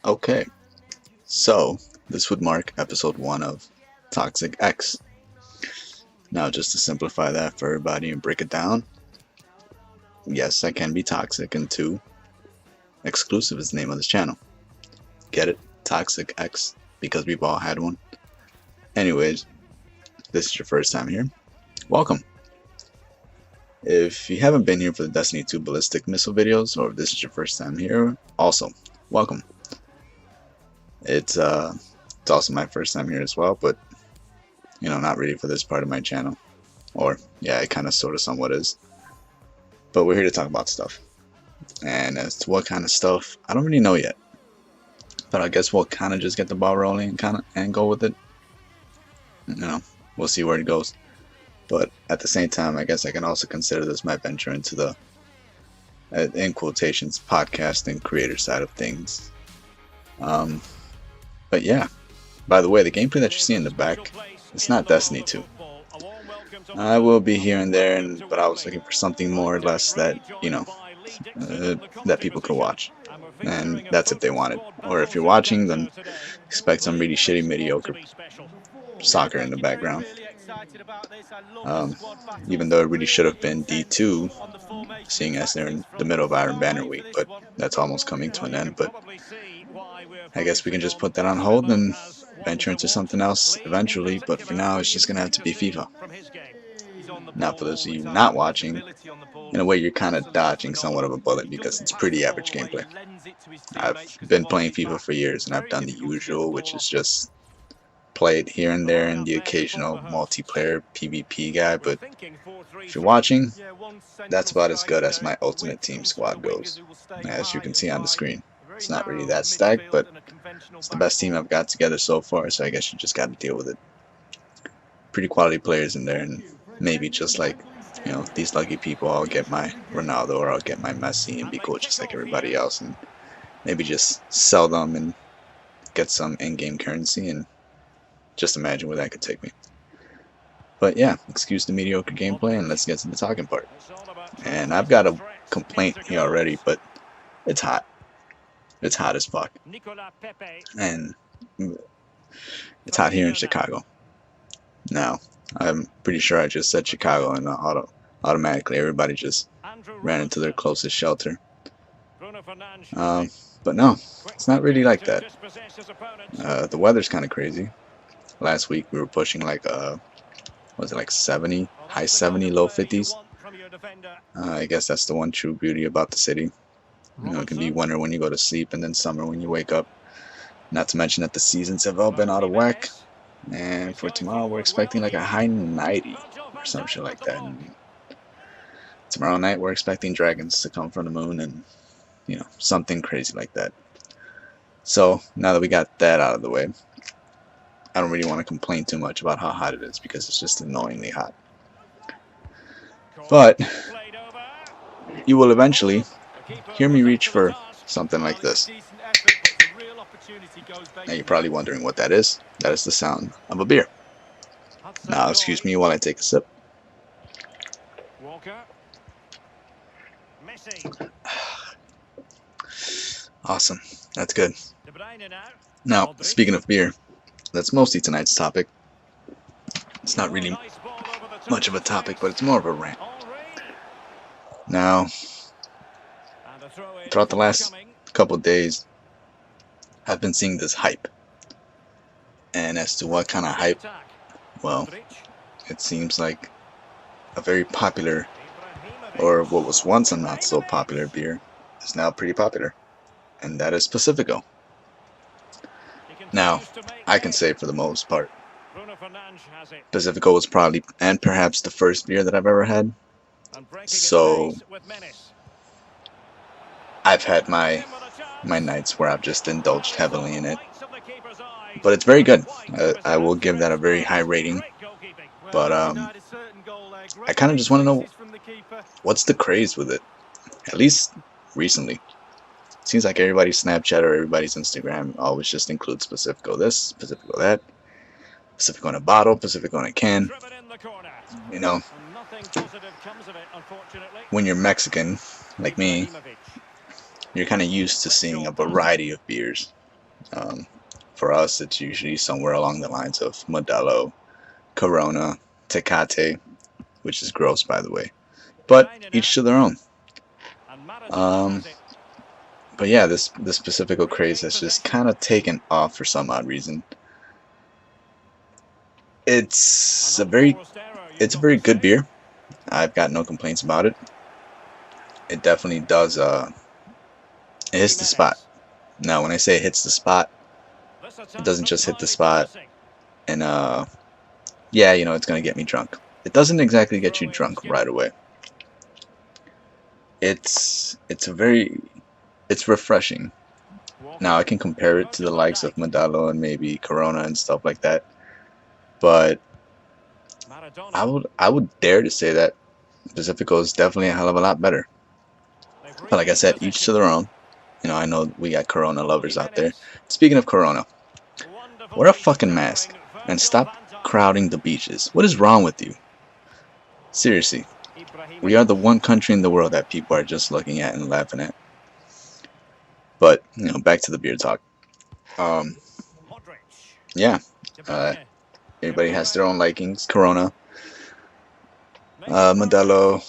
Okay, so this would mark episode 1 of Toxic X. Now, just to simplify that for everybody and break it down, yes, I can be toxic, and 2, Xcluzzzive is the name of this channel. Get it? Toxic X, because we've all had one. Anyways, this is your first time here. Welcome. If you haven't been here for the Destiny 2 ballistic missile videos, or if this is your first time here, also welcome. It's also my first time here as well, but not really for this part of my channel. Or yeah, it kind of sort of somewhat is. But we're here to talk about stuff. And as to what kind of stuff, I don't really know yet. But I guess we'll kind of just get the ball rolling and go with it. We'll see where it goes. But at the same time, I guess I can also consider this my venture into the, in quotations, podcasting creator side of things. But yeah, by the way, the gameplay that you see in the back, it's not Destiny 2. I will be here and there, but I was looking for something more or less that, that people could watch. And that's if they wanted. Or if you're watching, then expect some really shitty, mediocre soccer in the background. Even though it really should have been D2, seeing as they're in the middle of Iron Banner week, but that's almost coming to an end. But I guess we can just put that on hold and venture into something else eventually, but for now it's just gonna have to be FIFA. Now, for those of you not watching, in a way you're kind of dodging somewhat of a bullet because it's pretty average gameplay. I've been playing FIFA for years and I've done the usual, which is just play it here and there and the occasional multiplayer PvP guy, but if you're watching, that's about as good as my Ultimate Team squad goes, as you can see on the screen. It's not really that stacked, but it's the best team I've got together so far, so I guess you just got to deal with it. Pretty quality players in there, and maybe just like, these lucky people, I'll get my Ronaldo or I'll get my Messi and be cool just like everybody else, and maybe just sell them and get some in-game currency, and just imagine where that could take me. But yeah, excuse the mediocre gameplay and let's get to the talking part. And I've got a complaint here already, but it's hot. It's hot as fuck. And it's hot here in Chicago. Now, I'm pretty sure I just said Chicago and automatically everybody just ran into their closest shelter. But no, it's not really like that. The weather's kind of crazy. Last week we were pushing like was it like 70, high 70, low 50s. I guess that's the one true beauty about the city. It can be winter when you go to sleep and then summer when you wake up. Not to mention that the seasons have all been out of whack. And for tomorrow we're expecting like a high 90 or some shit like that. And tomorrow night we're expecting dragons to come from the moon and something crazy like that. So now that we got that out of the way, I don't really want to complain too much about how hot it is because it's just annoyingly hot. But you will eventually hear me reach for something like this. Now you're probably wondering what that is. That is the sound of a beer. Now excuse me while I take a sip. Awesome. That's good. Now, speaking of beer, that's mostly tonight's topic. It's not really much of a topic, but it's more of a rant. Now, throughout the last couple of days, I've been seeing this hype. And as to what kind of hype, well, it seems like a very popular, or what was once a not so popular beer, is now pretty popular. And that is Pacifico. Now, I can say for the most part, Pacifico was probably, and perhaps, the first beer that I've ever had. So, I've had my nights where I've just indulged heavily in it. But it's very good. I will give that a very high rating. But I kind of just want to know, what's the craze with it? At least recently. Seems like everybody's Snapchat or everybody's Instagram always just includes Pacifico this, Pacifico that, Pacifico in a bottle, Pacifico in a can. When you're Mexican, like me, you're kind of used to seeing a variety of beers. For us, it's usually somewhere along the lines of Modelo, Corona, Tecate, which is gross, by the way. But each to their own. Um, but yeah, this Pacifico Craze has just kind of taken off for some odd reason. It's a very good beer. I've got no complaints about it. It definitely does. It hits the spot. Now, when I say it hits the spot, it doesn't just hit the spot and yeah, you know, it's gonna get me drunk. It doesn't exactly get you drunk right away. It's a very it's refreshing. Now I can compare it to the likes of Modelo and maybe Corona and stuff like that, but I would dare to say that Pacifico is definitely a hell of a lot better. But like I said, each to their own. You know, I know we got Corona lovers out there. Speaking of Corona, wear a fucking mask and stop crowding the beaches. What is wrong with you? Seriously, we are the one country in the world that people are just looking at and laughing at. But you know, back to the beer talk. Um, yeah, uh, everybody has their own likings. Corona, Modelo,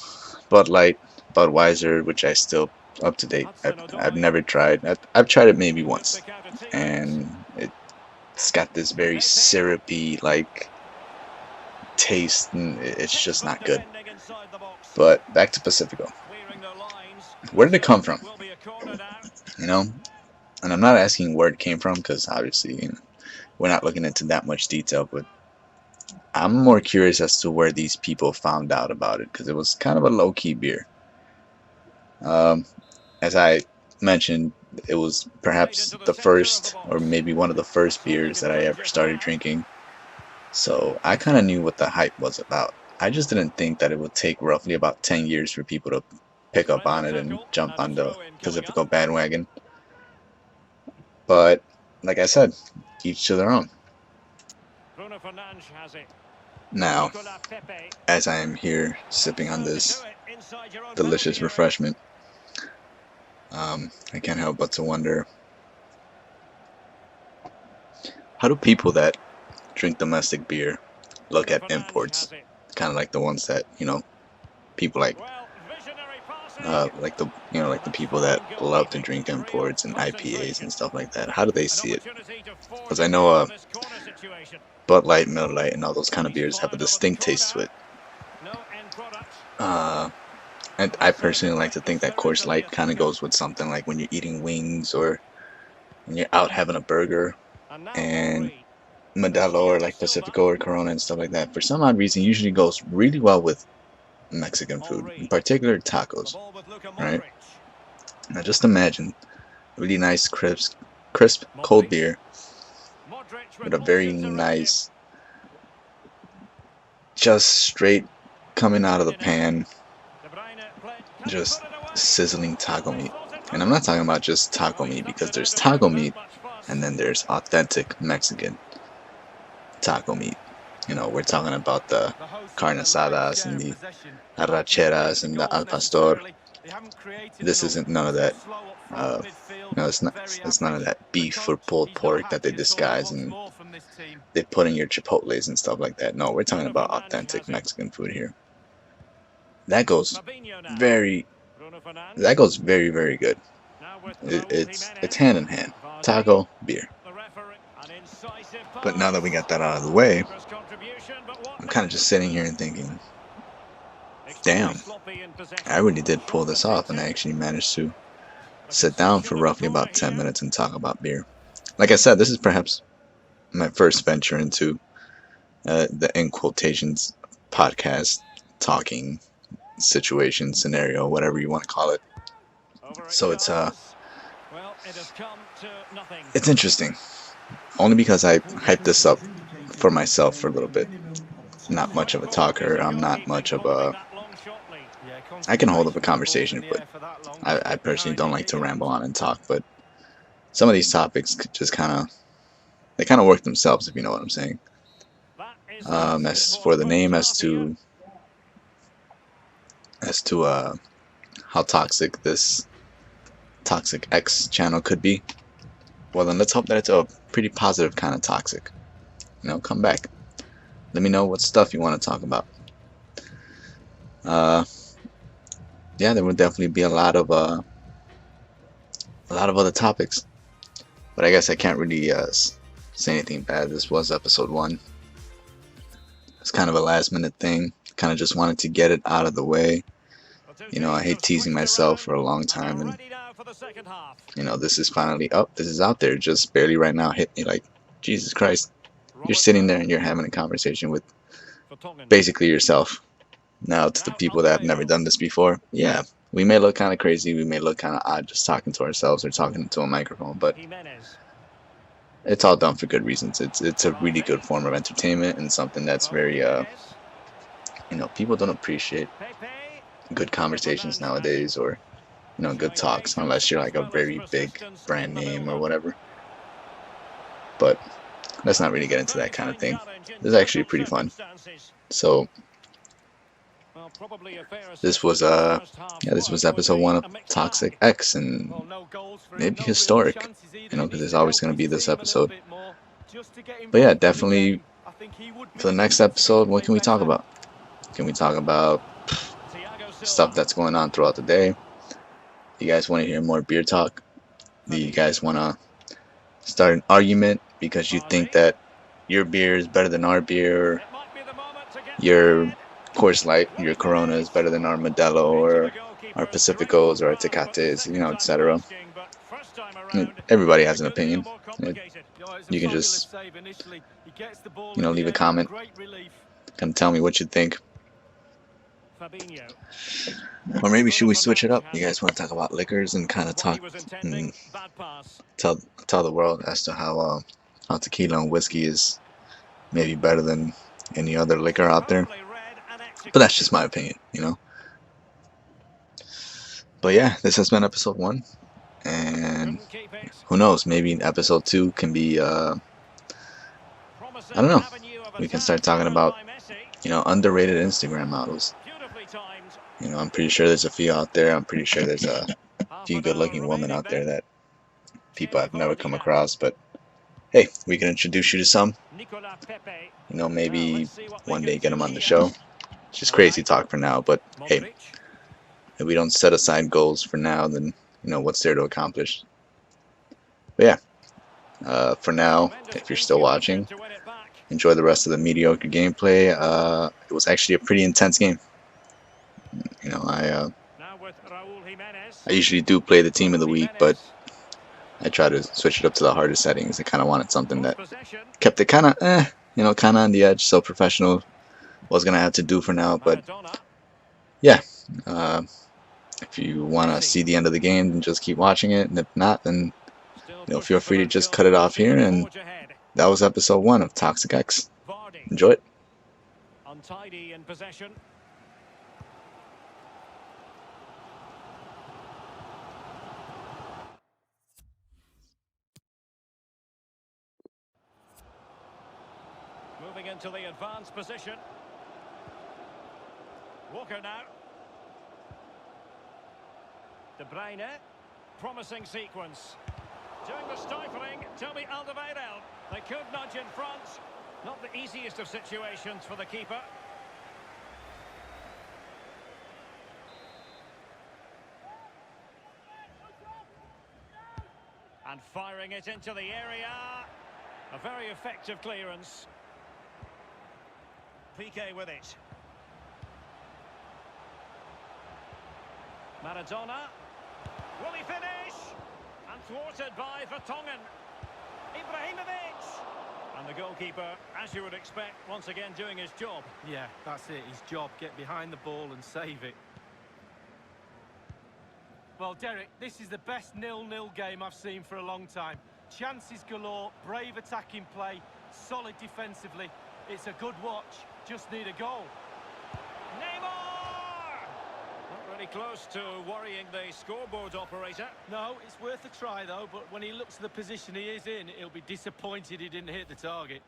Bud Light, Budweiser, which I still up to date. I've never tried. I've tried it maybe once, and it's got this very syrupy like taste, and it's just not good. But back to Pacifico. Where did it come from? You know, and I'm not asking where it came from because obviously, you know, we're not looking into that much detail, but I'm more curious as to where these people found out about it because it was kind of a low-key beer. Um, as I mentioned, it was perhaps the first or maybe one of the first beers that I ever started drinking. So I kind of knew what the hype was about. I just didn't think that it would take roughly about 10 years for people to pick up on it and jump on the Pacifico bandwagon. But like I said, each to their own. Now, as I am here sipping on this delicious refreshment, I can't help but to wonder, how do people that drink domestic beer look at imports? Kind of like the ones that, you know, people like the like the people that love to drink imports and IPAs and stuff like that. How do they see it? Because I know Bud Light, Miller Lite, and all those kind of beers have a distinct taste to it. And I personally like to think that Coors Light kind of goes with something like when you're eating wings or when you're out having a burger, and Modelo or like Pacifico or Corona and stuff like that, for some odd reason, usually goes really well with Mexican food, in particular tacos, right? Now just imagine really nice, crisp cold beer with a very nice, just straight coming out of the pan, just sizzling taco meat. And I'm not talking about just taco meat because there's taco meat and then there's authentic Mexican taco meat. You know, we're talking about the carne asadas and the arracheras and the al pastor. This isn't none of that. No, it's none of that beef or pulled pork that they disguise and they put in your chipotles and stuff like that. No, we're talking about authentic Mexican food here. That goes very, very good. It's hand in hand. Taco, beer. But now that we got that out of the way, I'm kind of just sitting here and thinking, damn, I really did pull this off, and I actually managed to sit down for roughly about 10 minutes and talk about beer. Like I said, this is perhaps my first venture into the in quotations podcast talking situation, scenario, whatever you want to call it. So it's interesting, only because I hyped this up for myself for a little bit. Not much of a talker. I'm not much of a. I can hold up a conversation, but I personally don't like to ramble on and talk. But some of these topics just they kind of work themselves, if you know what I'm saying. As for the name, as to how toxic this Toxic X channel could be, Well, then let's hope that it's a pretty positive kind of toxic. Come back. Let me know what stuff you want to talk about. Yeah, there would definitely be a lot of other topics, but I guess I can't really say anything bad. This was episode 1. It's kind of a last minute thing. Kind of just wanted to get it out of the way. I hate teasing myself for a long time, and this is finally up. This is out there. Just barely right now hit me. Like, Jesus Christ, you're sitting there and you're having a conversation with basically yourself. Now, to the people that have never done this before, yeah, we may look kind of crazy. We may look kind of odd just talking to ourselves or talking into a microphone, but it's all done for good reasons. It's a really good form of entertainment and something that's very people don't appreciate good conversations nowadays, or good talks, unless you're like a very big brand name or whatever. But let's not really get into that kind of thing. This is actually pretty fun. So this was episode 1 of Toxic X, and maybe historic, because there's always going to be this episode. But yeah, definitely for the next episode, what can we talk about? Can we talk about stuff that's going on throughout the day? You guys want to hear more beer talk? Do you guys want to start an argument because you think that your beer is better than our beer, or your Coors Light, your Corona is better than our Modelo, or our Pacificos, or our Tecates, etc. Everybody has an opinion. You can just, leave a comment, kind of tell me what you think. Or maybe should we switch it up? You guys want to talk about liquors and kind of talk and tell the world as to how tequila and whiskey is maybe better than any other liquor out there. But that's just my opinion, But yeah, this has been episode 1, and who knows, maybe episode 2 can be I don't know. We can start talking about underrated Instagram models. I'm pretty sure there's a few out there. I'm pretty sure there's a few good-looking women out there that people have never come across. But hey, we can introduce you to some. Maybe one day get them on the show. It's just crazy talk for now. But hey, if we don't set aside goals for now, then what's there to accomplish? But yeah, for now, if you're still watching, enjoy the rest of the mediocre gameplay. It was actually a pretty intense game. I usually do play the team of the week, but I try to switch it up to the harder settings. I kind of wanted something that kept it kind of, kind of on the edge. So professional was gonna have to do for now, but yeah. If you want to see the end of the game, then just keep watching it, and if not, then feel free to just cut it off here. And that was episode 1 of Toxic X. Enjoy it. Untidy in possession. Moving into the advanced position. Walker now. De Bruyne, promising sequence. Doing the stifling, Toby Alderweireld. They could nudge in front. Not the easiest of situations for the keeper. And firing it into the area. A very effective clearance. Piqué with it. Maradona. Will he finish? And thwarted by Vertonghen. Ibrahimovic. And the goalkeeper, as you would expect, once again doing his job. Yeah, that's it, his job. Get behind the ball and save it. Well, Derek, this is the best 0-0 game I've seen for a long time. Chances galore, brave attacking play, solid defensively. It's a good watch, just need a goal. Neymar! Not really close to worrying the scoreboard operator. No, it's worth a try though, but when he looks at the position he is in, he'll be disappointed he didn't hit the target.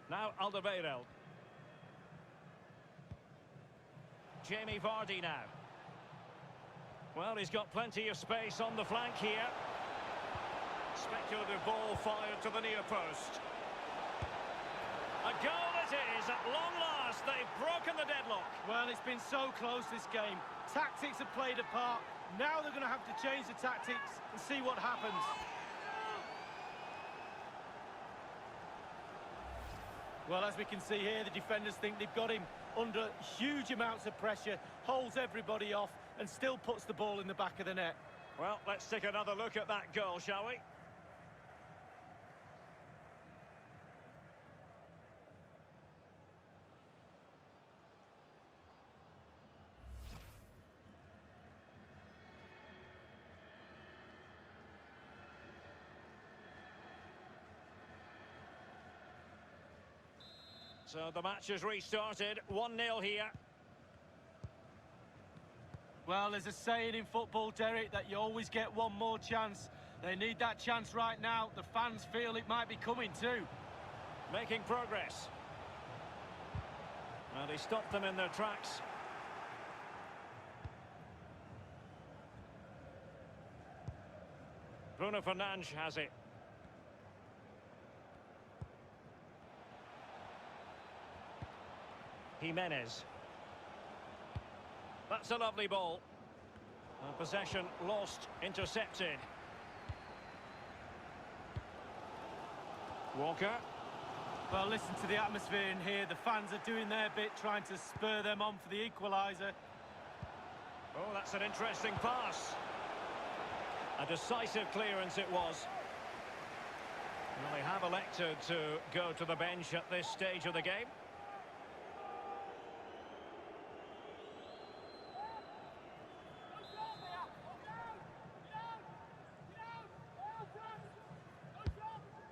Now Alderweireld. Jamie Vardy now. Well, he's got plenty of space on the flank here. Speculative ball fired to the near post. A goal it is, at long last. They've broken the deadlock. Well, it's been so close this game. Tactics have played a part. Now they're going to have to change the tactics and see what happens. Well, as we can see here, the defenders think they've got him under huge amounts of pressure, holds everybody off, and still puts the ball in the back of the net. Well, let's take another look at that goal, shall we? So the match has restarted, 1-0 here. Well, there's a saying in football, Derek, that you always get one more chance. They need that chance right now. The fans feel it might be coming too. Making progress. Well, he stopped them in their tracks. Bruno Fernandes has it. Jimenez. That's a lovely ball. Possession lost, intercepted. Walker. Well, listen to the atmosphere in here. The fans are doing their bit, trying to spur them on for the equaliser. Oh, that's an interesting pass. A decisive clearance it was. Well, they have elected to go to the bench at this stage of the game.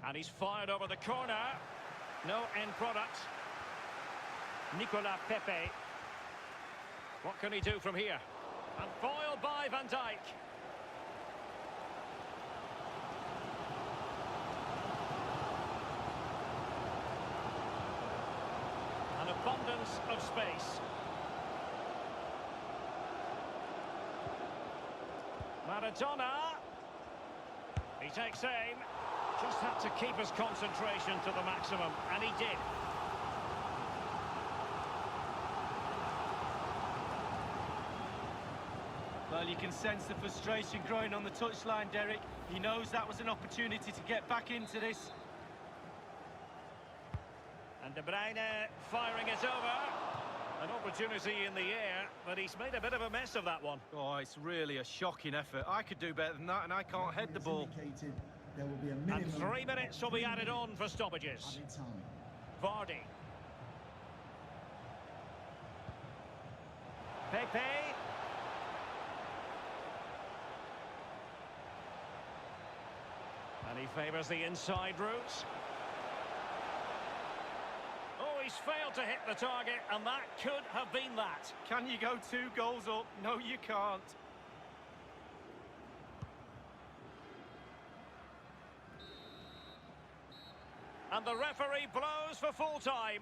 And he's fired over the corner. No end product. Nicolas Pepe. What can he do from here? And foiled by Van Dijk. An abundance of space. Maradona. He takes aim. Just had to keep his concentration to the maximum, and he did. Well, you can sense the frustration growing on the touchline, Derek. He knows that was an opportunity to get back into this. And De Bruyne firing it over. An opportunity in the air, but he's made a bit of a mess of that one. Oh, it's really a shocking effort. I could do better than that, and I can't head the ball. There will be a And 3 minutes will be added on for stoppages. Vardy. Pepe. And he favours the inside route. Oh, he's failed to hit the target, and that could have been that. Can you go 2 goals up? No, you can't. And the referee blows for full time.